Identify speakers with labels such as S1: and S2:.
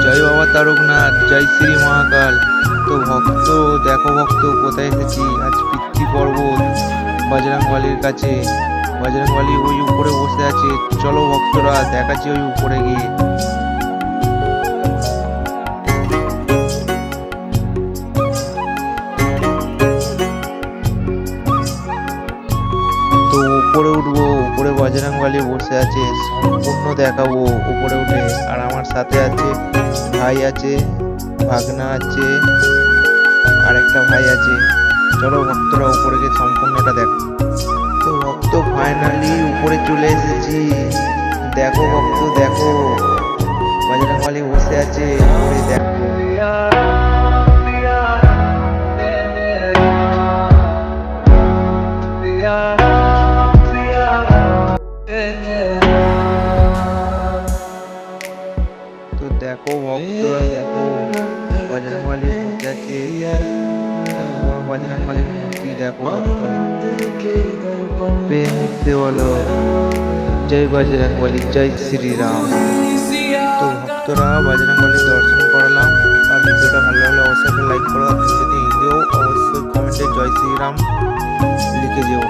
S1: জয় বাবা তারকনাথ, জয় শ্রী মহাকাল। তো ভক্ত দেখো ভক্ত কোথায় এসেছি, আজ পিতৃ পর্বত বজরংবলীর কাছে। বজরংবলী ওই উপরে বসে আছে, চলো ভক্তরা দেখাচ্ছি ওই উপরে গিয়ে। তো উপরে উঠবো, উপরে বজরংবলী বসে আছে, সম্পূর্ণ দেখাবো উপরে উঠে। আর আমার সাথে আছে ভাই আছে, ভাগনা আছে, আর একটা ভাই আছে। চলো ভক্তরা উপরে গিয়ে সম্পূর্ণটা দেখো। তো ভক্ত ফাইনালি উপরে চলে এসেছি, দেখো ভক্ত দেখো, বজরংবলী বসে আছে উপরে দেখো। তো দেখো ভক্তরা দেখো, বজরংবলী বসে আছে, বজরংবলীর মূর্তি দেখো। প্রেম মুক্তি বলো, জয় বজরংবলী, জয় শ্রীরাম। তো ভক্তরা বজরংবলীর দর্শন করালাম। আর ভিডিওটা ভালো লাগলে অবশ্যই লাইক করো, যদি হিন্দিও অবশ্যই কমেন্টে জয় শ্রীরাম লিখে যেও।